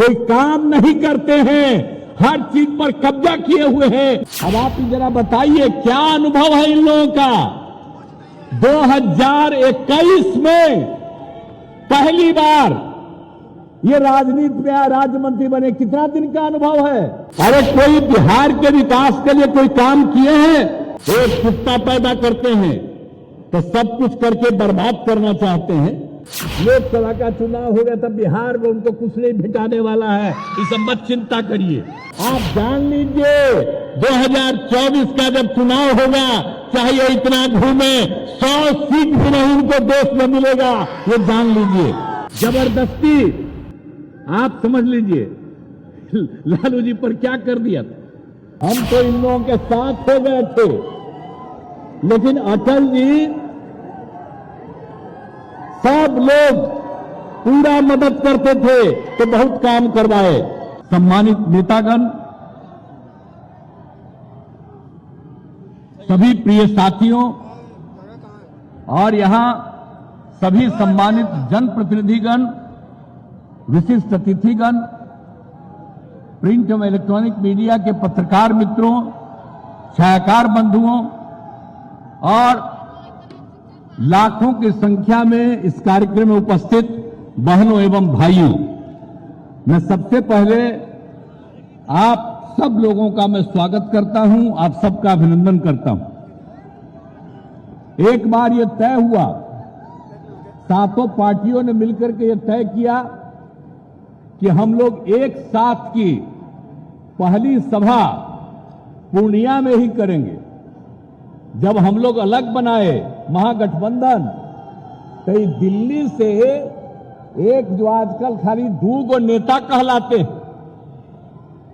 कोई काम नहीं करते हैं, हर चीज पर कब्जा किए हुए हैं। अब आप जरा बताइए क्या अनुभव है इन लोगों का। 2021 में पहली बार ये राजनीति में राज्य मंत्री बने, कितना दिन का अनुभव है। अरे कोई बिहार के विकास के लिए कोई काम किए हैं? एक कुत्ता पैदा करते हैं तो सब कुछ करके बर्बाद करना चाहते हैं। लोकसभा का चुनाव हो गया तब बिहार में उनको कुछ नहीं भेटाने वाला है, इस मत चिंता करिए। आप जान लीजिए 2024 का जब चुनाव होगा, चाहे ये इतना घूमे, 100 सीट भी नहीं उनको देश में मिलेगा, ये जान लीजिए। जबरदस्ती आप समझ लीजिए लालू जी पर क्या कर दिया था। हम तो इन लोगों के साथ हो गए थे, लेकिन अटल जी सब लोग पूरा मदद करते थे तो बहुत काम करवाए। सम्मानित नेतागण, सभी प्रिय साथियों और यहां सभी सम्मानित जनप्रतिनिधिगण, विशिष्ट अतिथिगण, प्रिंट एवं इलेक्ट्रॉनिक मीडिया के पत्रकार मित्रों, छायाकार बंधुओं और लाखों की संख्या में इस कार्यक्रम में उपस्थित बहनों एवं भाइयों, मैं सबसे पहले आप सब लोगों का मैं स्वागत करता हूं, आप सबका अभिनंदन करता हूं। एक बार यह तय हुआ, सातों पार्टियों ने मिलकर के यह तय किया कि हम लोग एक साथ की पहली सभा पूर्णिया में ही करेंगे। जब हम लोग अलग बनाए महागठबंधन, तो दिल्ली से एक जो आजकल खाली 2 नेता कहलाते हैं,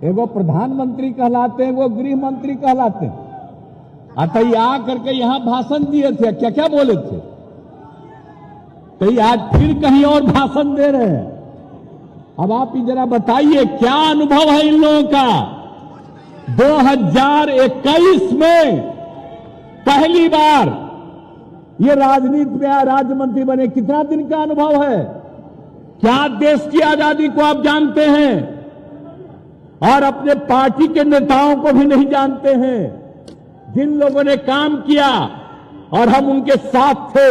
एगो प्रधानमंत्री कहलाते हैं, एगो गृह मंत्री कहलाते हैं, अतः आ करके यहां भाषण दिए थे, क्या क्या बोले थे, तो आज फिर कहीं और भाषण दे रहे हैं। अब आप जरा बताइए क्या अनुभव है इन लोगों का। 2021 में पहली बार ये राजनीति में राज्य मंत्री बने, कितना दिन का अनुभव है। क्या देश की आजादी को आप जानते हैं और अपने पार्टी के नेताओं को भी नहीं जानते हैं, जिन लोगों ने काम किया और हम उनके साथ थे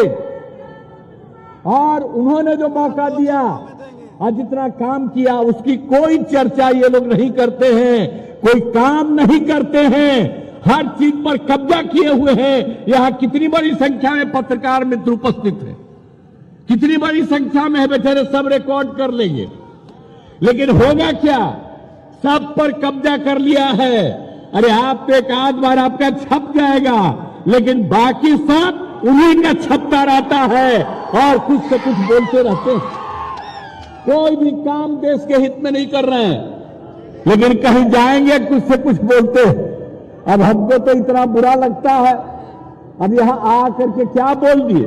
और उन्होंने जो मौका दिया और जितना काम किया उसकी कोई चर्चा ये लोग नहीं करते हैं, कोई काम नहीं करते हैं, हर चीज पर कब्जा किए हुए हैं। यहां कितनी बड़ी संख्या में पत्रकार मित्र उपस्थित हैं, कितनी बड़ी संख्या में है, बेचारे सब रिकॉर्ड कर लेंगे, लेकिन होगा क्या, सब पर कब्जा कर लिया है। अरे आप एक आध बार आपका छप जाएगा, लेकिन बाकी सब उन्हीं का छपता रहता है और कुछ से कुछ बोलते रहते हैं। कोई भी काम देश के हित में नहीं कर रहे हैं, लेकिन कहीं जाएंगे कुछ से कुछ बोलते हैं। अब हमको तो इतना बुरा लगता है, अब यहां आकर के क्या बोल दिए।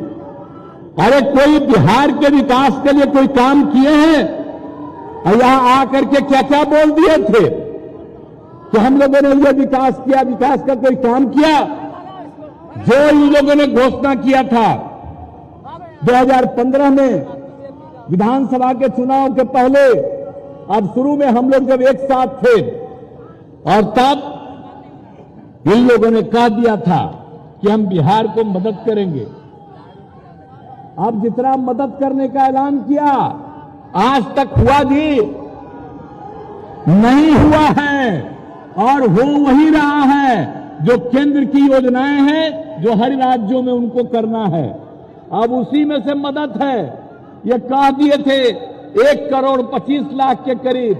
अरे कोई बिहार के विकास के लिए कोई काम किए हैं और यहां आकर के क्या क्या बोल दिए थे कि हम लोगों ने ये विकास किया, विकास का कोई काम किया। जो इन लोगों ने घोषणा किया था 2015 में विधानसभा के चुनाव के पहले, अब शुरू में हम लोग जब एक साथ थे और तब इन लोगों ने कह दिया था कि हम बिहार को मदद करेंगे। अब जितना मदद करने का ऐलान किया, आज तक हुआ जी नहीं हुआ है और हो वही रहा है जो केंद्र की योजनाएं हैं, जो हर राज्यों में उनको करना है। अब उसी में से मदद है। ये कह दिए थे 1,25,00,000 के करीब,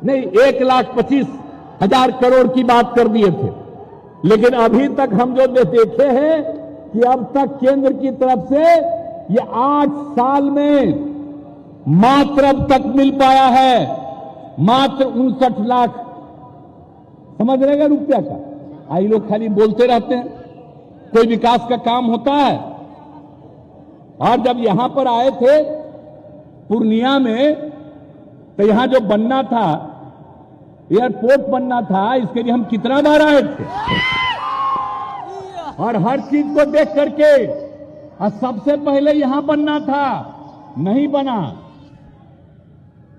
नहीं 1,25,000 करोड़ की बात कर दिए थे, लेकिन अभी तक हम जो देखे हैं कि अब तक केंद्र की तरफ से ये 8 साल में मात्र अब तक मिल पाया है मात्र 59 लाख, समझ रहेगा रुपया का। आई लोग खाली बोलते रहते हैं, कोई विकास का काम होता है। और जब यहां पर आए थे पूर्णिया में, तो यहां जो बनना था, एयरपोर्ट बनना था, इसके लिए हम कितना बार आए थे और हर चीज को देख करके, और सबसे पहले यहां बनना था, नहीं बना।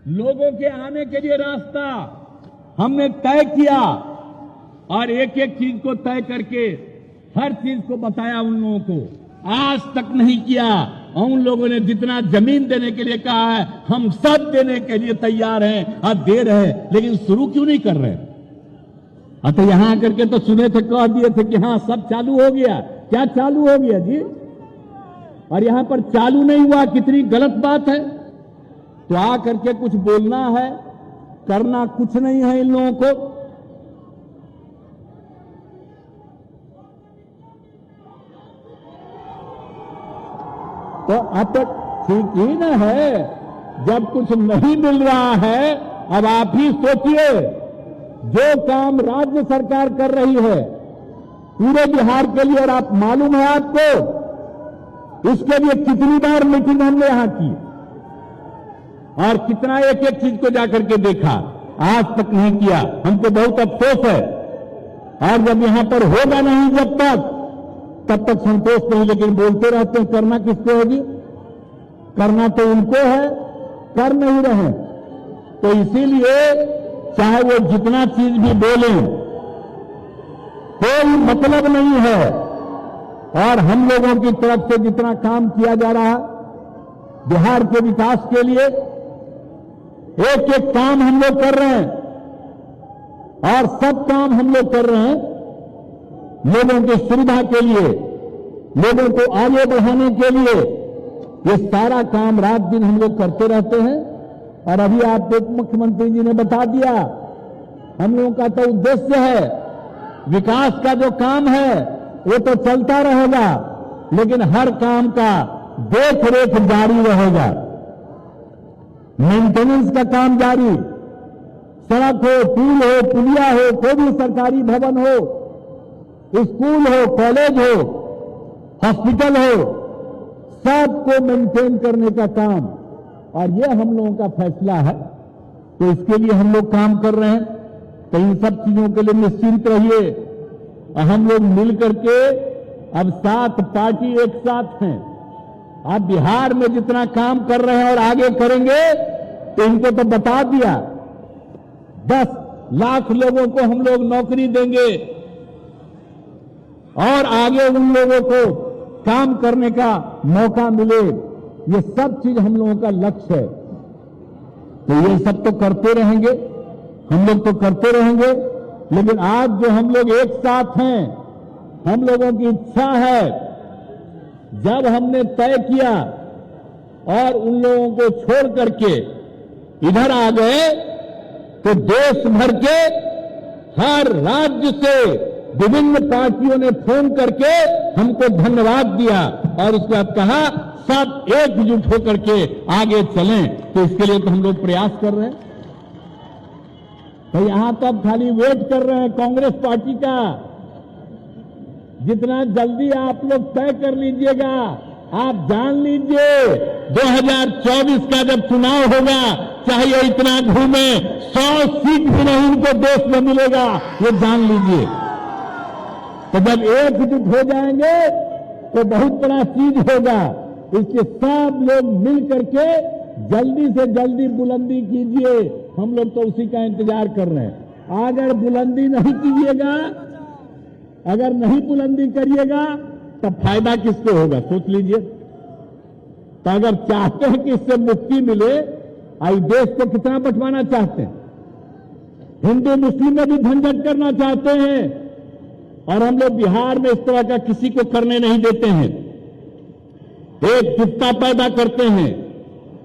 लोगों के आने के लिए रास्ता हमने तय किया और एक एक चीज को तय करके हर चीज को बताया उन लोगों को। आज तक नहीं किया। उन लोगों ने जितना जमीन देने के लिए कहा है हम सब देने के लिए तैयार हैं और दे रहे हैं, लेकिन शुरू क्यों नहीं कर रहे? तो यहां आकर के तो सुने थे, कह दिए थे कि हाँ सब चालू हो गया। क्या चालू हो गया जी? और यहां पर चालू नहीं हुआ, कितनी गलत बात है। तो आ करके कुछ बोलना है, करना कुछ नहीं है इन लोगों को। तो अब तक ठीक ही न है, जब कुछ नहीं मिल रहा है। अब आप ही सोचिए, जो काम राज्य सरकार कर रही है पूरे बिहार के लिए, और आप मालूम है आपको उसके लिए कितनी बार मीटिंग हमने यहां की और कितना एक एक चीज को जाकर के देखा, आज तक नहीं किया। हमको बहुत अफसोस है। और जब यहां पर होगा नहीं जब तब तक संतोष नहीं, लेकिन बोलते रहते हैं। करना किसको होगी? करना तो उनको है, कर नहीं रहे। तो इसीलिए चाहे वो जितना चीज भी बोलें कोई मतलब नहीं है। और हम लोगों की तरफ से जितना काम किया जा रहा है बिहार के विकास के लिए, एक एक काम हम लोग कर रहे हैं और सब काम हम लोग कर रहे हैं लोगों की सुविधा के लिए, लोगों को आगे बढ़ाने के लिए। ये सारा काम रात दिन हम लोग करते रहते हैं। और अभी आप मुख्यमंत्री जी ने बता दिया, हम लोगों का तो उद्देश्य है विकास का जो काम है वो तो चलता रहेगा, लेकिन हर काम का देख रेख जारी रहेगा, मेंटेनेंस का काम जारी। सड़क हो, पुल हो, पुलिया हो, कोई भी सरकारी भवन हो, स्कूल हो, कॉलेज हो, हॉस्पिटल हो, सबको मेंटेन करने का काम। और ये हम लोगों का फैसला है, तो इसके लिए हम लोग काम कर रहे हैं। तो इन सब चीजों के लिए निश्चिंत रहिए। हम लोग मिल करके अब 7 पार्टी एक साथ हैं। आप बिहार में जितना काम कर रहे हैं और आगे करेंगे, तो इनको तो बता दिया 10 लाख लोगों को हम लोग नौकरी देंगे और आगे उन लोगों को काम करने का मौका मिले। ये सब चीज हम लोगों का लक्ष्य है। तो ये सब तो करते रहेंगे, हम लोग तो करते रहेंगे। लेकिन आज जो हम लोग एक साथ हैं, हम लोगों की इच्छा है, जब हमने तय किया और उन लोगों को छोड़ करके इधर आ गए, तो देश भर के हर राज्य से विभिन्न पार्टियों ने फोन करके हमको धन्यवाद दिया और उसके बाद कहा सब एकजुट होकर के आगे चलें। तो इसके लिए तो हम लोग प्रयास कर रहे हैं। तो यहां तो अब खाली वेट कर रहे हैं कांग्रेस पार्टी का। जितना जल्दी आप लोग तय कर लीजिएगा। आप जान लीजिए 2024 का जब चुनाव होगा, चाहे इतना घूमे, 100 सीट भी नहीं उनको देश में मिलेगा, ये जान लीजिए। तो जब एकजुट हो जाएंगे तो बहुत बड़ा चीज होगा। इसलिए सब लोग मिल करके जल्दी से जल्दी बुलंदी कीजिए। हम लोग तो उसी का इंतजार कर रहे हैं। अगर बुलंदी नहीं कीजिएगा, अगर नहीं बुलंदी करिएगा, तब फायदा किसको होगा सोच लीजिए। तो अगर चाहते हैं कि इससे मुक्ति मिले, आई देश को कितना बंटवाना चाहते हैं, हिंदू मुस्लिम में भी झंझट करना चाहते हैं, और हम लोग बिहार में इस तरह का किसी को करने नहीं देते हैं। एक जुटता पैदा करते हैं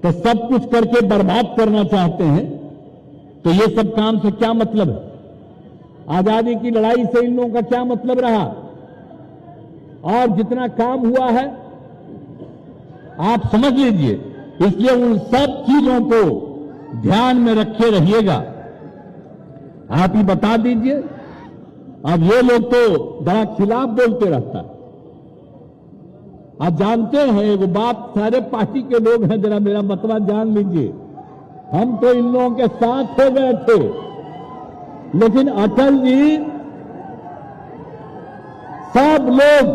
तो सब कुछ करके बर्बाद करना चाहते हैं। तो ये सब काम से क्या मतलब है? आजादी की लड़ाई से इन लोगों का क्या मतलब रहा? और जितना काम हुआ है आप समझ लीजिए। इसलिए उन सब चीजों को ध्यान में रखे रहिएगा। आप ही बता दीजिए। अब ये लोग तो बड़ा खिलाफ बोलते रहता है। आप जानते हैं वो बात, सारे पार्टी के लोग हैं, जरा मेरा मतलब जान लीजिए। हम तो इन लोगों के साथ हो गए थे, लेकिन अटल जी सब लोग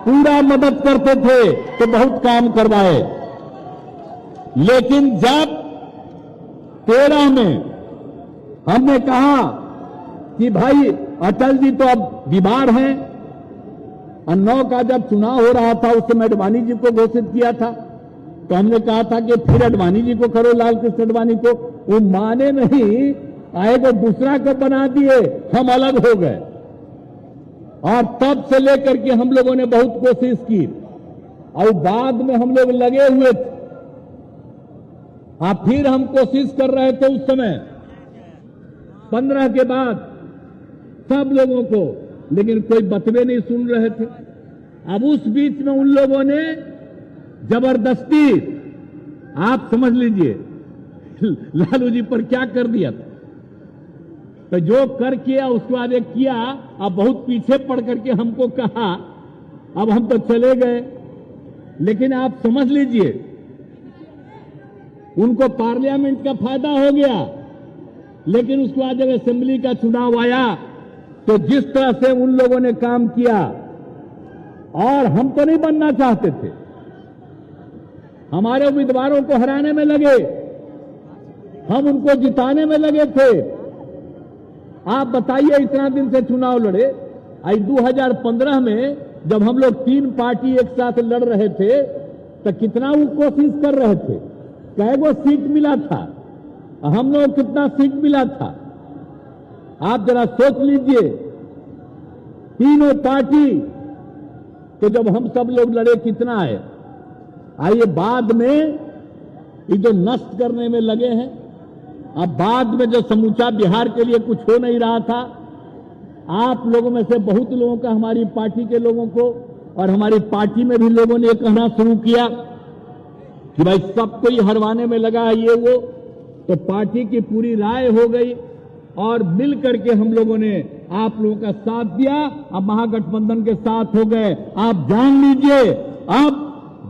पूरा मदद करते थे तो बहुत काम करवाए। लेकिन जब 2013 में हमने कहा कि भाई अटल जी तो अब बीमार हैं, और 9 का जब चुनाव हो रहा था उस समय अडवाणी जी को घोषित किया था, तो हमने कहा था कि फिर अडवाणी जी को करो, लाल कृष्ण अडवाणी को। वो माने नहीं, आए को दूसरा को बना दिए, हम अलग हो गए। और तब से लेकर के हम लोगों ने बहुत कोशिश की, और बाद में हम लोग लगे हुए थे। फिर हम कोशिश कर रहे थे उस समय 15 के बाद सब लोगों को, लेकिन कोई बतवे नहीं सुन रहे थे। अब उस बीच में उन लोगों ने जबरदस्ती, आप समझ लीजिए, लालू जी पर क्या कर दिया था। तो जो कर किया उसके बाद एक किया, अब बहुत पीछे पड़ करके हमको कहा, अब हम तो चले गए। लेकिन आप समझ लीजिए, उनको पार्लियामेंट का फायदा हो गया, लेकिन उसके बाद जब असेंबली का चुनाव आया तो जिस तरह से उन लोगों ने काम किया, और हम तो नहीं बनना चाहते थे, हमारे उम्मीदवारों को हराने में लगे, हम उनको जिताने में लगे थे। आप बताइए, इतना दिन से चुनाव लड़े, आई 2015 में जब हम लोग 3 पार्टी एक साथ लड़ रहे थे तो कितना वो कोशिश कर रहे थे, कैगो सीट मिला था, हम लोग कितना सीट मिला था, आप जरा सोच लीजिए। तीनों पार्टी तो जब हम सब लोग लड़े कितना है। आइए बाद में ये जो नष्ट करने में लगे हैं, अब बाद में जो समूचा बिहार के लिए कुछ हो नहीं रहा था, आप लोगों में से बहुत लोगों का, हमारी पार्टी के लोगों को, और हमारी पार्टी में भी लोगों ने कहना शुरू किया कि भाई सबको ही हरवाने में लगा है ये वो। तो पार्टी की पूरी राय हो गई और मिल करके हम लोगों ने आप लोगों का साथ दिया, अब महागठबंधन के साथ हो गए। आप जान लीजिए, अब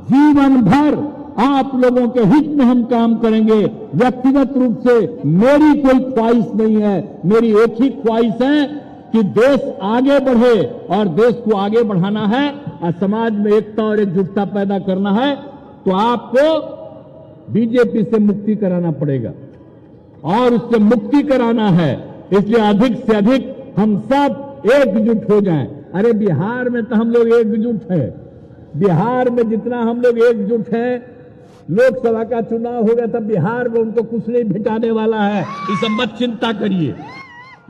जीवन भर आप लोगों के हित में हम काम करेंगे। व्यक्तिगत रूप से मेरी कोई ख्वाहिश नहीं है, मेरी एक ही ख्वाहिश है कि देश आगे बढ़े, और देश को आगे बढ़ाना है और समाज में एकता और एकजुटता पैदा करना है। तो आपको बीजेपी से मुक्ति कराना पड़ेगा, और उससे मुक्ति कराना है, इसलिए अधिक से अधिक हम सब एकजुट हो जाएं। अरे बिहार में तो हम लोग एकजुट हैं, बिहार में जितना हम लोग एकजुट हैं, लोकसभा का चुनाव होगा तब बिहार में उनको कुछ नहीं भिटाने वाला है, इस मत चिंता करिए।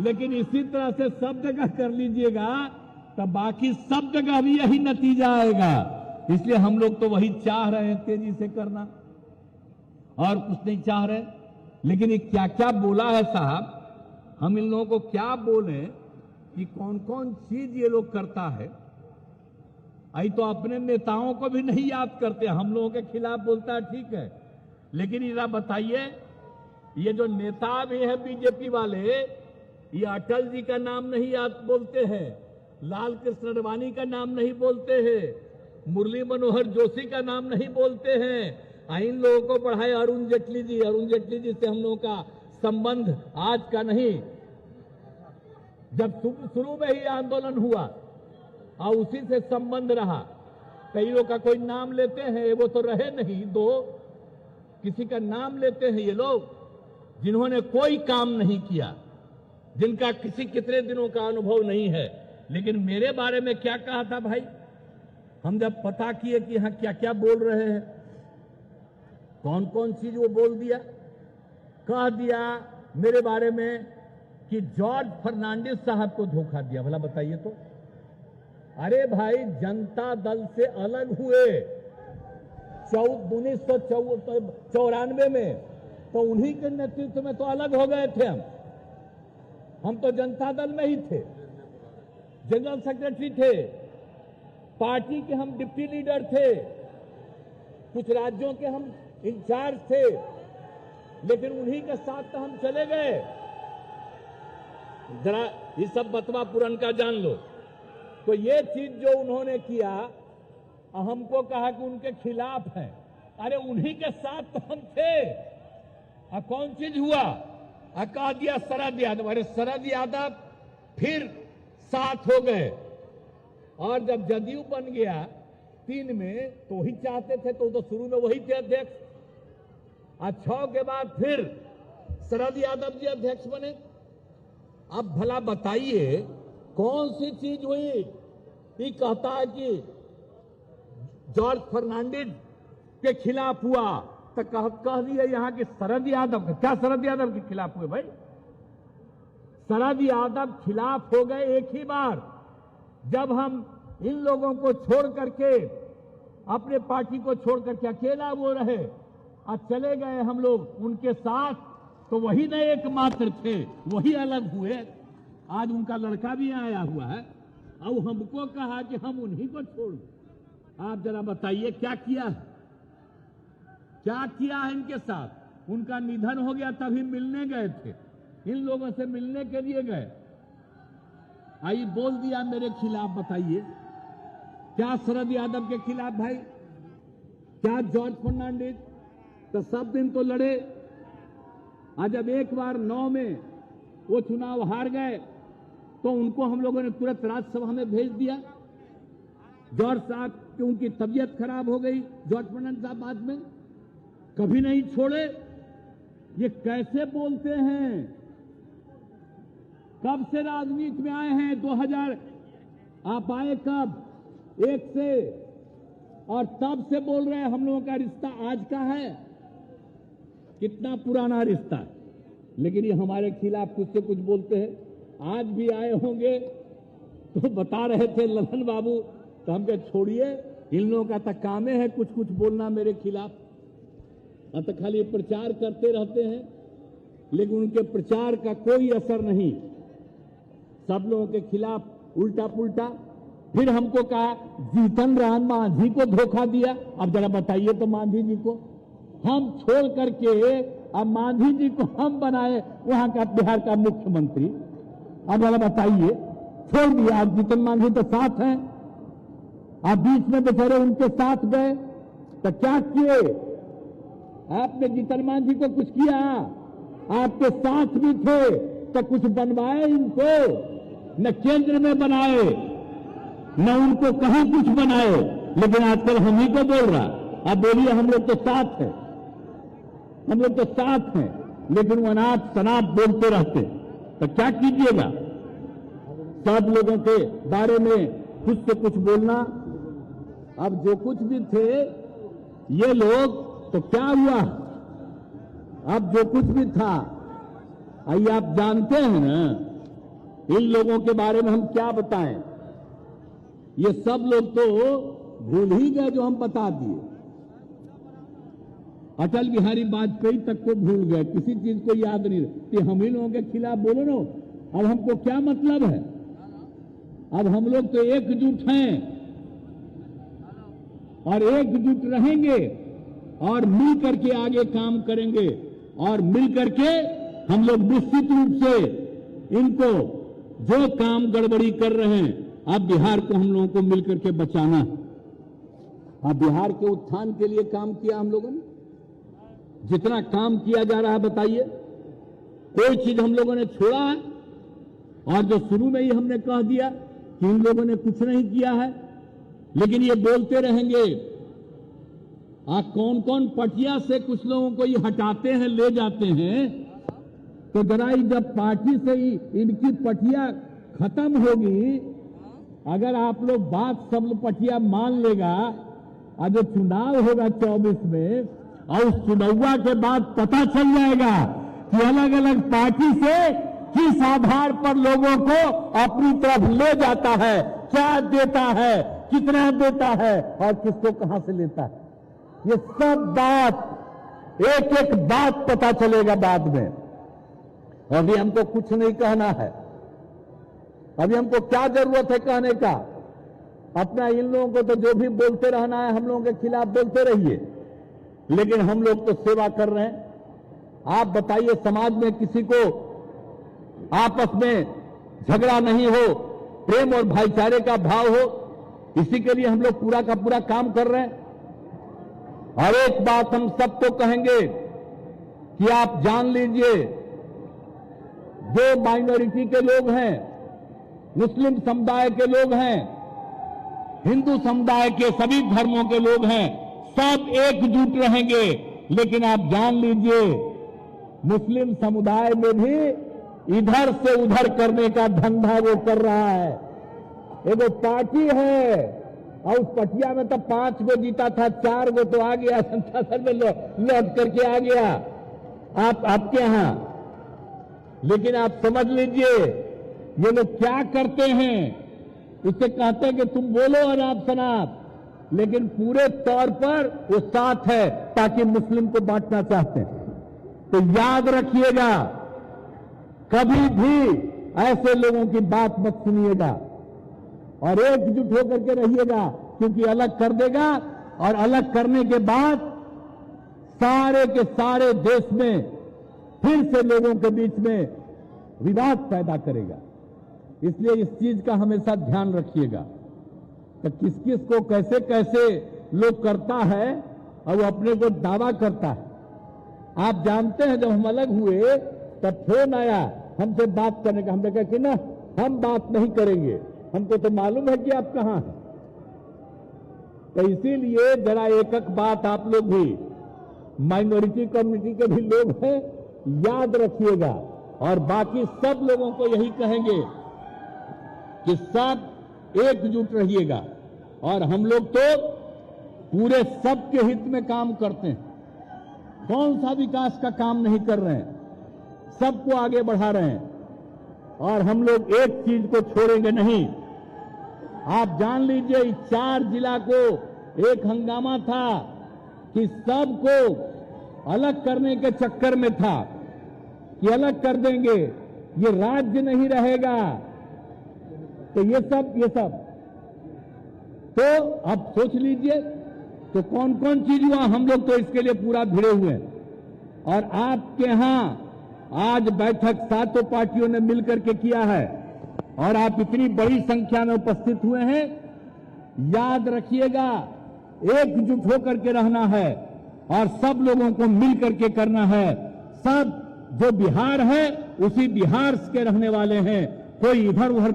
लेकिन इसी तरह से सब जगह कर लीजिएगा तब बाकी सब जगह भी यही नतीजा आएगा। इसलिए हम लोग तो वही चाह रहे हैं, तेजी से करना, और कुछ नहीं चाह रहे। लेकिन ये क्या क्या बोला है साहब, हम इन लोगों को क्या बोले कि कौन कौन चीज ये लोग करता है। आई तो अपने नेताओं को भी नहीं याद करते, हम लोगों के खिलाफ बोलता है, ठीक है, लेकिन इधर बताइए, ये जो नेता भी है बीजेपी वाले, ये अटल जी का नाम नहीं याद बोलते हैं, लाल कृष्ण अडवाणी का नाम नहीं बोलते हैं, मुरली मनोहर जोशी का नाम नहीं बोलते हैं। इन लोगों को बढ़ाए अरुण जेटली जी, अरुण जेटली जी से हम लोगों का संबंध आज का नहीं, जब शुरू में ही आंदोलन हुआ और उसी से संबंध रहा। कई लोग का कोई नाम लेते हैं, वो तो रहे नहीं, दो किसी का नाम लेते हैं ये लोग जिन्होंने कोई काम नहीं किया, जिनका किसी कितने दिनों का अनुभव नहीं है। लेकिन मेरे बारे में क्या कहा था भाई, हम जब पता किए कि हाँ क्या क्या बोल रहे हैं, कौन कौन चीज वो बोल दिया, कह दिया मेरे बारे में कि जॉर्ज फर्नांडिस साहब को धोखा दिया। भला बताइए तो, अरे भाई जनता दल से अलग हुए 1994 में, तो उन्हीं के नेतृत्व में तो अलग हो गए थे हम तो जनता दल में ही थे, जनरल सेक्रेटरी थे, पार्टी के हम डिप्टी लीडर थे, कुछ राज्यों के हम इंचार्ज थे, लेकिन उन्हीं के साथ तो हम चले गए। जरा ये सब बतवा पुरन का जान लो। तो ये चीज जो उन्होंने किया, हमको कहा कि उनके खिलाफ है, अरे उन्हीं के साथ तो हम थे। कौन चीज हुआ, कह दिया शरद यादव, अरे शरद यादव फिर साथ हो गए, और जब जदयू बन गया 3 में तो ही चाहते थे, तो शुरू में वही थे अध्यक्ष। 6 के बाद फिर शरद यादव जी अध्यक्ष बने। अब भला बताइए कौन सी चीज हुई कि कहता है कि जॉर्ज फर्नांडिस के खिलाफ हुआ, तो कह दिया यहां कि शरद यादव, क्या शरद यादव के खिलाफ हुए भाई? शरद यादव खिलाफ हो गए एक ही बार, जब हम इन लोगों को छोड़ करके, अपने पार्टी को छोड़ करके अकेला वो रहे और चले गए हम लोग उनके साथ, तो वही न एकमात्र थे, वही अलग हुए। आज उनका लड़का भी आया हुआ है और हमको कहा कि हम उन्हीं को छोड़ दें। आप जरा बताइए क्या किया है, क्या किया है इनके साथ? उनका निधन हो गया तभी मिलने गए थे, इन लोगों से मिलने के लिए गए, आई बोल दिया मेरे खिलाफ। बताइए क्या शरद यादव के खिलाफ भाई? क्या जॉर्ज फर्नांडिस? तो सब दिन तो लड़े, आज जब एक बार 9 में वो चुनाव हार गए तो उनको हम लोगों ने तुरंत राज्यसभा में भेज दिया। जॉर्ज साहब की उनकी तबीयत खराब हो गई, जॉर्ज फर्नांडिस साहब बाद में कभी नहीं छोड़े। ये कैसे बोलते हैं? कब से राजनीति में आए हैं? 2000 आप आए कब? 1 से, और तब से बोल रहे हैं हम लोगों का रिश्ता आज का है। कितना पुराना रिश्ता है, लेकिन ये हमारे खिलाफ कुछ से कुछ बोलते हैं। आज भी आए होंगे तो बता रहे थे ललन बाबू, तो हम कहे छोड़िए, इन लोगों का तो काम है कुछ कुछ बोलना मेरे खिलाफ, अब तो खाली प्रचार करते रहते हैं, लेकिन उनके प्रचार का कोई असर नहीं, सब लोगों के खिलाफ उल्टा पुल्टा। फिर हमको कहा जीतन राम मांझी को धोखा दिया। अब जरा बताइए तो मांझी जी को हम छोड़ करके अब मांझी जी को हम बनाए वहां का बिहार का मुख्यमंत्री। अब जरा बताइए, छोड़ दिया। अब जीतन मांझी तो साथ हैं, आप बीच में बेचारे उनके साथ गए, तो क्या किए आपने? जीतन मांझी को कुछ किया? आपके साथ भी थे तो कुछ बनवाए इनको? न केंद्र में बनाए, न उनको कहीं कुछ बनाए, लेकिन आजकल हम ही को बोल रहा। अब बोलिए हम लोग तो साथ हैं, हम लोग तो साथ हैं, लेकिन वो अनाप शनाप बोलते रहते, तो क्या कीजिएगा? सब लोगों के बारे में कुछ से कुछ बोलना। अब जो कुछ भी थे ये लोग, तो क्या हुआ? अब जो कुछ भी था, आइए आप जानते हैं ना, इन लोगों के बारे में हम क्या बताएं? ये सब लोग तो भूल ही गए जो हम बता दिए। अटल बिहारी वाजपेयी तक को भूल गए, किसी चीज को याद नहीं कि हम ही लोगों के खिलाफ बोलो ना। अब हमको क्या मतलब है? अब हम लोग तो एकजुट हैं और एकजुट रहेंगे और मिल करके आगे काम करेंगे, और मिल करके हम लोग निश्चित रूप से इनको जो काम गड़बड़ी कर रहे हैं, अब बिहार को हम लोगों को मिलकर के बचाना। अब बिहार के उत्थान के लिए काम किया हम लोगों ने, जितना काम किया जा रहा है बताइए, कोई चीज हम लोगों ने छोड़ा है? और जो शुरू में ही हमने कह दिया कि इन लोगों ने कुछ नहीं किया है, लेकिन ये बोलते रहेंगे। कौन कौन पटिया से कुछ लोगों को ये हटाते हैं, ले जाते हैं, तो जरा जब पार्टी से ही इनकी पटिया खत्म होगी, अगर आप लोग बात सब पटिया मान लेगा, और जो चुनाव होगा 24 में, और उस चुनाव के बाद पता चल जाएगा कि अलग अलग पार्टी से किस आधार पर लोगों को अपनी तरफ ले जाता है, क्या देता है, कितना देता है और किसको कहां से लेता है। ये सब बात एक एक बात पता चलेगा बाद में। अभी हमको कुछ नहीं कहना है, अभी हमको क्या जरूरत है कहने का? अपना इन लोगों को तो जो भी बोलते रहना है, हम लोगों के खिलाफ बोलते रहिए, लेकिन हम लोग तो सेवा कर रहे हैं। आप बताइए, समाज में किसी को आपस में झगड़ा नहीं हो, प्रेम और भाईचारे का भाव हो, इसी के लिए हम लोग पूरा का पूरा काम कर रहे हैं। और एक बात हम सबको कहेंगे कि आप जान लीजिए, जो माइनॉरिटी के लोग हैं, मुस्लिम समुदाय के लोग हैं, हिंदू समुदाय के सभी धर्मों के लोग हैं, सब एकजुट रहेंगे। लेकिन आप जान लीजिए, मुस्लिम समुदाय में भी इधर से उधर करने का धंधा वो कर रहा है। एगो पार्टी है और उस पटिया में तो 5 गो जीता था, 4 गो तो आ गया, जनता दल में लौट करके आ गया आपके यहां। लेकिन आप समझ लीजिए ये लोग क्या करते हैं, उससे कहते हैं कि तुम बोलो अनाप शनाप, लेकिन पूरे तौर पर वो साथ है ताकि मुस्लिम को बांटना चाहते हैं। तो याद रखिएगा, कभी भी ऐसे लोगों की बात मत सुनिएगा और एकजुट होकर के रहिएगा, क्योंकि अलग कर देगा और अलग करने के बाद सारे के सारे देश में फिर से लोगों के बीच में विवाद पैदा करेगा। इसलिए इस चीज का हमेशा ध्यान रखिएगा कि किस किस को कैसे कैसे लोग करता है और वो अपने को दावा करता है। आप जानते हैं जब हम अलग हुए तब फोन आया हमसे बात करने का, हमने कहा कि ना हम बात नहीं करेंगे, हमको तो मालूम है कि आप कहां हैं। तो इसीलिए जरा एक एक बात आप लोग भी, माइनॉरिटी कम्युनिटी के भी लोग हैं, याद रखिएगा। और बाकी सब लोगों को यही कहेंगे कि सब एकजुट रहिएगा। और हम लोग तो पूरे सबके हित में काम करते हैं, कौन सा विकास का काम नहीं कर रहे हैं, सबको आगे बढ़ा रहे हैं। और हम लोग एक चीज को छोड़ेंगे नहीं। आप जान लीजिए इस 4 जिला को एक हंगामा था कि सबको अलग करने के चक्कर में था कि अलग कर देंगे, ये राज्य नहीं रहेगा। तो ये सब तो अब सोच लीजिए तो कौन कौन चीज हुआ। हम लोग तो इसके लिए पूरा भिड़े हुए हैं। और आपके यहां आज बैठक 7 पार्टियों ने मिलकर के किया है और आप इतनी बड़ी संख्या में उपस्थित हुए हैं। याद रखिएगा, एकजुट होकर के रहना है और सब लोगों को मिलकर के करना है। सब जो बिहार है उसी बिहार के रहने वाले हैं, कोई इधर उधर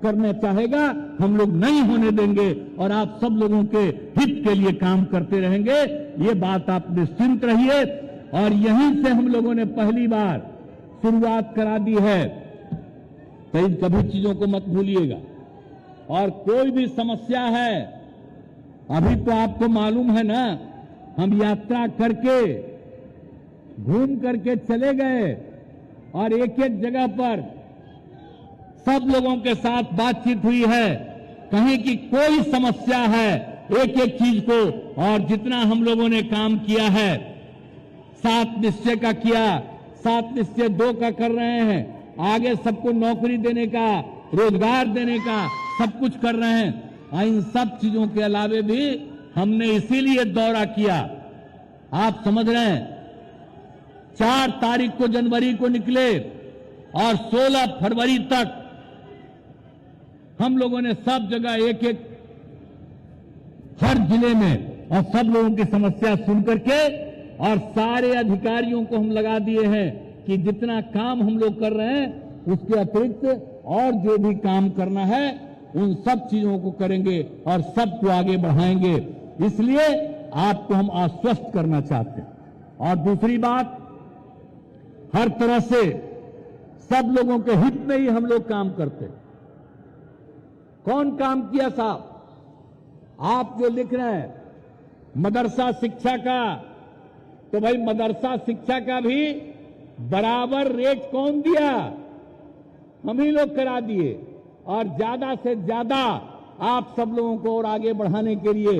करना चाहेगा हम लोग नहीं होने देंगे और आप सब लोगों के हित के लिए काम करते रहेंगे। ये बात आप निश्चिंत रहिए। और यहीं से हम लोगों ने पहली बार शुरुआत करा दी है, तो इन सभी चीजों को मत भूलिएगा। और कोई भी समस्या है, अभी तो आपको मालूम है ना, हम यात्रा करके घूम करके चले गए और एक एक जगह पर सब लोगों के साथ बातचीत हुई है। कहीं की कोई समस्या है, एक एक चीज को, और जितना हम लोगों ने काम किया है, 7 निश्चय का किया, 7 निश्चय 2 का कर रहे हैं, आगे सबको नौकरी देने का, रोजगार देने का सब कुछ कर रहे हैं। इन सब चीजों के अलावे भी हमने इसीलिए दौरा किया, आप समझ रहे हैं। 4 तारीख को जनवरी को निकले और 16 फरवरी तक हम लोगों ने सब जगह एक एक हर जिले में और सब लोगों की समस्या सुन करके और सारे अधिकारियों को हम लगा दिए हैं कि जितना काम हम लोग कर रहे हैं उसके अतिरिक्त और जो भी काम करना है उन सब चीजों को करेंगे और सबको आगे बढ़ाएंगे। इसलिए आपको हम आश्वस्त करना चाहते हैं। और दूसरी बात, हर तरह से सब लोगों के हित में ही हम लोग काम करते हैं। कौन काम किया साहब? आप जो लिख रहे हैं मदरसा शिक्षा का, तो भाई मदरसा शिक्षा का भी बराबर रेट कौन दिया? हम ही लोग करा दिए। और ज्यादा से ज्यादा आप सब लोगों को और आगे बढ़ाने के लिए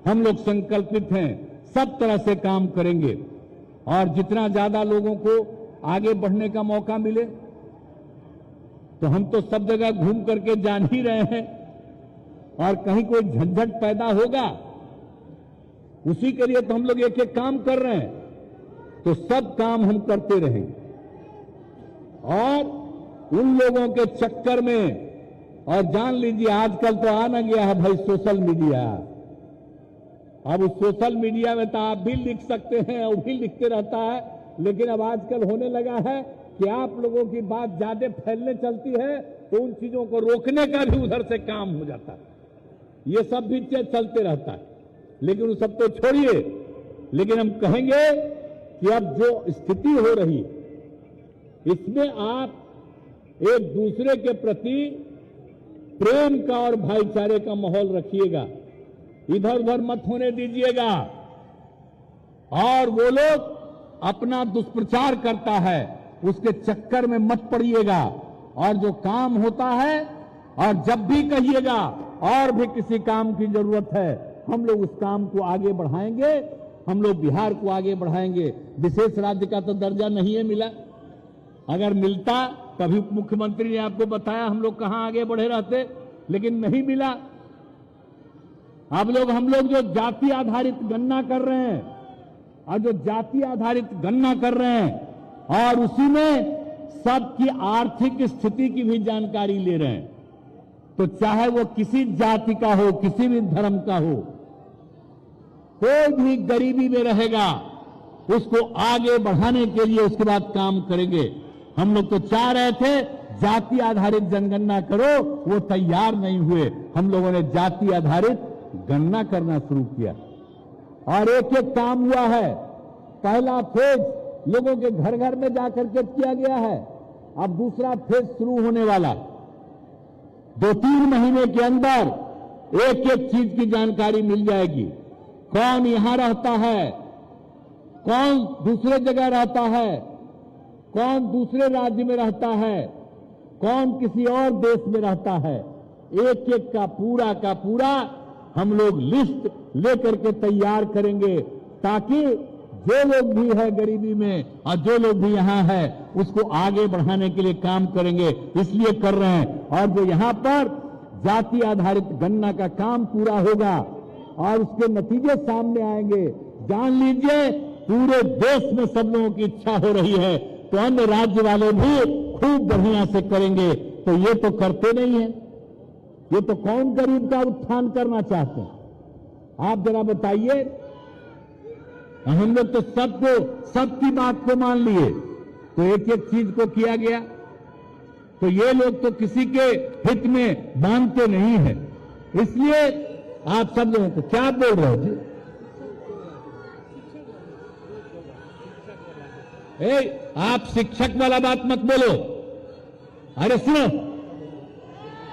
हम लोग संकल्पित हैं, सब तरह से काम करेंगे। और जितना ज्यादा लोगों को आगे बढ़ने का मौका मिले, तो हम तो सब जगह घूम करके जान ही रहे हैं, और कहीं कोई झंझट पैदा होगा उसी के लिए तो हम लोग एक एक काम कर रहे हैं। तो सब काम हम करते रहेंगे। और उन लोगों के चक्कर में, और जान लीजिए आजकल तो आना गया है भाई सोशल मीडिया। अब उस सोशल मीडिया में तो आप भी लिख सकते हैं, वो भी लिखते रहता है, लेकिन अब आजकल होने लगा है कि आप लोगों की बात ज्यादा फैलने चलती है तो उन चीजों को रोकने का भी उधर से काम हो जाता है। ये सब भी चलते रहता है, लेकिन वो सब तो छोड़िए। लेकिन हम कहेंगे कि अब जो स्थिति हो रही है इसमें आप एक दूसरे के प्रति प्रेम का और भाईचारे का माहौल रखिएगा, इधर उधर मत होने दीजिएगा। और वो लोग अपना दुष्प्रचार करता है उसके चक्कर में मत पड़िएगा। और जो काम होता है और जब भी कहिएगा और भी किसी काम की जरूरत है हम लोग उस काम को आगे बढ़ाएंगे, हम लोग बिहार को आगे बढ़ाएंगे। विशेष राज्य का तो दर्जा नहीं है मिला, अगर मिलता कभी मुख्यमंत्री ने आपको बताया हम लोग कहां आगे बढ़े रहते, लेकिन नहीं मिला। अब हम लोग जो जाति आधारित गणना कर रहे हैं और जो जाति आधारित गणना कर रहे हैं और उसी में सबकी आर्थिक स्थिति की भी जानकारी ले रहे हैं, तो चाहे वो किसी जाति का हो, किसी भी धर्म का हो, कोई भी गरीबी में रहेगा उसको आगे बढ़ाने के लिए उसके बाद काम करेंगे। हम लोग तो चाह रहे थे जाति आधारित जनगणना करो, वो तैयार नहीं हुए। हम लोगों ने जाति आधारित गणना करना शुरू किया और एक एक काम हुआ है। पहला फेज लोगों के घर घर में जाकर के किया गया है, अब दूसरा फेज शुरू होने वाला। 2-3 महीने के अंदर एक एक चीज की जानकारी मिल जाएगी। कौन यहां रहता है, कौन दूसरे जगह रहता है, कौन दूसरे राज्य में रहता है, कौन किसी और देश में रहता है, एक एक का पूरा हम लोग लिस्ट लेकर के तैयार करेंगे, ताकि जो लोग भी है गरीबी में और जो लोग भी यहां है उसको आगे बढ़ाने के लिए काम करेंगे। इसलिए कर रहे हैं। और जो यहां पर जाति आधारित गणना का काम पूरा होगा और उसके नतीजे सामने आएंगे, जान लीजिए पूरे देश में सब लोगों की इच्छा हो रही है, तो अन्य राज्य वाले भी खूब बढ़िया से करेंगे। तो ये तो करते नहीं है, ये तो कौन गरीब का उत्थान करना चाहते हैं? आप जरा बताइए। हम लोग तो सबकी बात को मान लिए, तो एक एक चीज को किया गया। तो ये लोग तो किसी के हित में मानते नहीं है। इसलिए आप सब लोगों को क्या बोल रहे हो जी? आप शिक्षक वाला बात मत बोलो। अरे सुनो,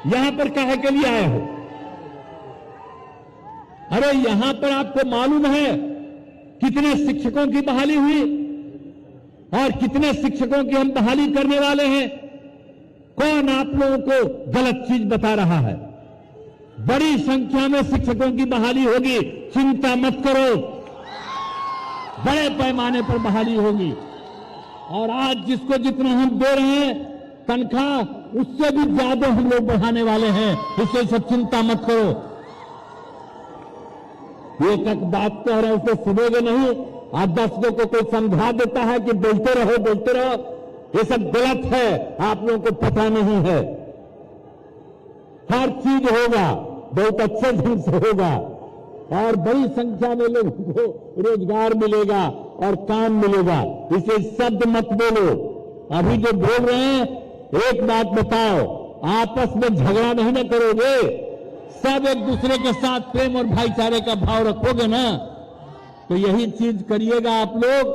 यहां पर काहे के लिए आए हो? अरे यहां पर आपको मालूम है कितने शिक्षकों की बहाली हुई और कितने शिक्षकों की हम बहाली करने वाले हैं? कौन आप लोगों को गलत चीज बता रहा है? बड़ी संख्या में शिक्षकों की बहाली होगी, चिंता मत करो, बड़े पैमाने पर बहाली होगी। और आज जिसको जितना हम दे रहे हैं तनख्वाह, उससे भी ज्यादा हम लोग बढ़ाने वाले हैं, इससे सब चिंता मत करो। एक एक बात कह रहे हैं उसे सुनोगे नहीं। आज 10 लोगों को कोई समझा देता है कि बोलते रहो, ये सब गलत है, आप लोगों को पता नहीं है। हर चीज होगा, बहुत अच्छे ढंग से होगा और बड़ी संख्या में लोगों को रोजगार मिलेगा और काम मिलेगा। इसे शब्द मत बोलो। अभी जो बोल रहे हैं, एक बात बताओ, आपस में झगड़ा नहीं ना करोगे, सब एक दूसरे के साथ प्रेम और भाईचारे का भाव रखोगे ना, तो यही चीज करिएगा आप लोग,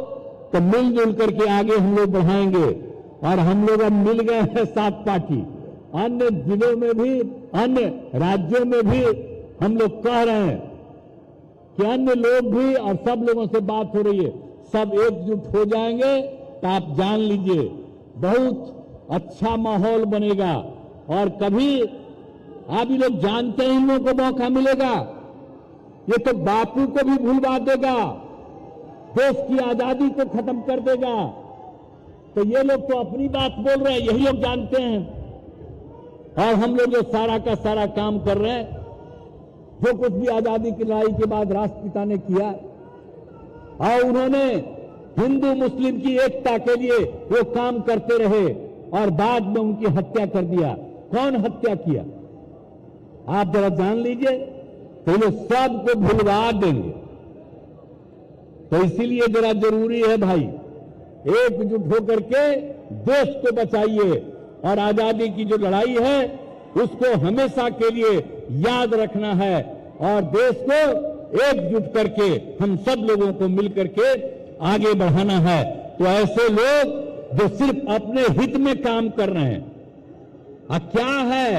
तो मिलजुल करके आगे हम लोग बढ़ाएंगे। और हम लोग अब मिल गए हैं 7 पार्टी, अन्य जिलों में भी, अन्य राज्यों में भी हम लोग कह रहे हैं कि अन्य लोग भी, और सब लोगों से बात हो रही है, सब एकजुट हो जाएंगे तो आप जान लीजिए बहुत अच्छा माहौल बनेगा। और कभी आप ही लोग जानते हैं इन लोगों को मौका मिलेगा, ये तो बापू को भी भूलवा देगा, देश की आजादी को खत्म कर देगा। तो ये लोग तो अपनी बात बोल रहे हैं, यही लोग जानते हैं। और हम लोग जो सारा का सारा काम कर रहे हैं, जो कुछ भी आजादी की लड़ाई के बाद राष्ट्रपिता ने किया, और उन्होंने हिंदू मुस्लिम की एकता के लिए वो काम करते रहे और बाद में उनकी हत्या कर दिया। कौन हत्या किया आप जरा जान लीजिए, तो ये सबको भुलवा देंगे। तो इसीलिए जरा जरूरी है भाई, एकजुट होकर के देश को बचाइए और आजादी की जो लड़ाई है उसको हमेशा के लिए याद रखना है और देश को एकजुट करके हम सब लोगों को मिलकर के आगे बढ़ाना है, तो ऐसे लोग जो सिर्फ अपने हित में काम कर रहे हैं, क्या है,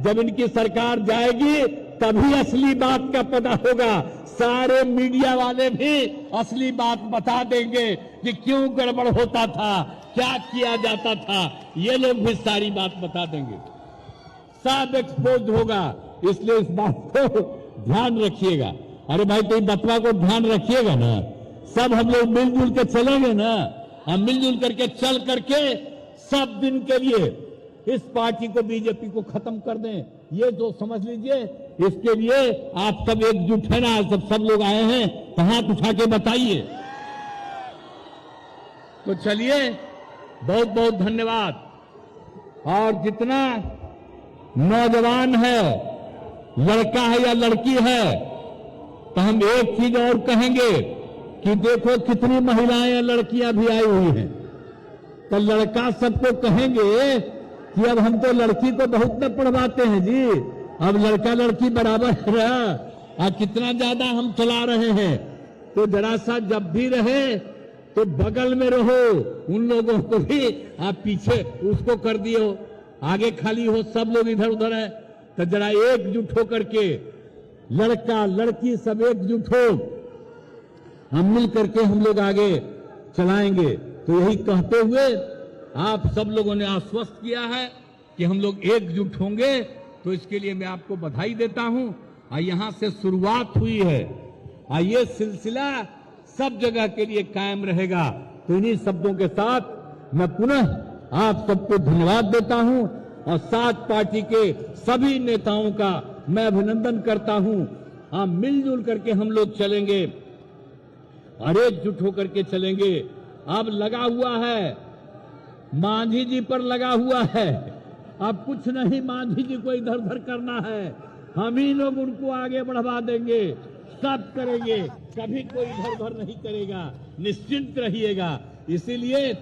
जब इनकी सरकार जाएगी तभी असली बात का पता होगा। सारे मीडिया वाले भी असली बात बता देंगे कि क्यों गड़बड़ होता था, क्या किया जाता था, ये लोग भी सारी बात बता देंगे, सब एक्सपोज होगा। इसलिए इस बात को ध्यान रखिएगा। अरे भाई, कोई बतवा को ध्यान रखिएगा ना, सब हम लोग मिलजुल के चलेंगे ना, हम मिलजुल करके चल करके सब दिन के लिए इस पार्टी को, बीजेपी को खत्म कर दें, ये जो समझ लीजिए। इसके लिए आप सब एकजुट है ना, सब लोग आए हैं तो हाथ उठा के बताइए। तो चलिए, बहुत बहुत धन्यवाद। और जितना नौजवान है, लड़का है या लड़की है, तो हम एक चीज और कहेंगे कि देखो कितनी महिलाएं या लड़कियां भी आई हुई हैं। तो लड़का सबको कहेंगे कि अब हम तो लड़की को बहुत न पढ़वाते हैं जी, अब लड़का लड़की बराबर रहा, और कितना ज्यादा हम चला रहे हैं। तो जरा सा जब भी रहे तो बगल में रहो, उन लोगों को भी आप पीछे उसको कर दियो, आगे खाली हो, सब लोग इधर उधर है। तो जरा एकजुट होकर के, लड़का लड़की सब एकजुट हो, हम मिल करके हम लोग आगे चलाएंगे। तो यही कहते हुए आप सब लोगों ने आश्वस्त किया है कि हम लोग एकजुट होंगे, तो इसके लिए मैं आपको बधाई देता हूं। और यहां से शुरुआत हुई है, और ये सिलसिला सब जगह के लिए कायम रहेगा। तो इन्हीं शब्दों के साथ मैं पुनः आप सबको धन्यवाद देता हूं, और साथ पार्टी के सभी नेताओं का मैं अभिनंदन करता हूं। हम मिलजुल करके हम लोग चलेंगे और एकजुट होकर के चलेंगे। अब लगा हुआ है, मांझी जी पर लगा हुआ है, अब कुछ नहीं मांझी जी को इधर उधर करना है, हम ही लोग उनको आगे बढ़वा देंगे, सब करेंगे, कभी कोई इधर उधर नहीं करेगा, निश्चिंत रहिएगा। इसीलिए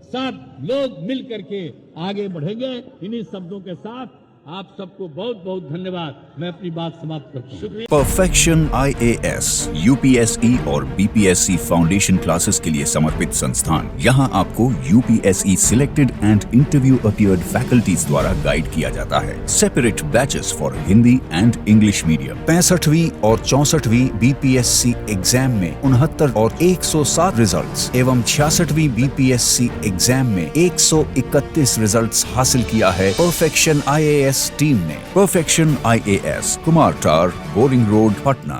सब लोग मिल करके आगे बढ़ेंगे। इन्हीं शब्दों के साथ आप सबको बहुत बहुत धन्यवाद। मैं अपनी बात समाप्त करता हूं। परफेक्शन IAS UPSE और BPSC फाउंडेशन क्लासेस के लिए समर्पित संस्थान। यहाँ आपको UPSE selected and interview appeared faculties द्वारा गाइड किया जाता है। Separate batches for Hindi and English medium. 65वीं और 64वीं BPSC एग्जाम में 69 और 107 रिजल्ट्स एवं 66वीं BPSC एग्जाम में 131 रिजल्ट्स हासिल किया है परफेक्शन IAS टीम ने। परफेक्शन IAS, कुमार टार, बोरिंग रोड, पटना।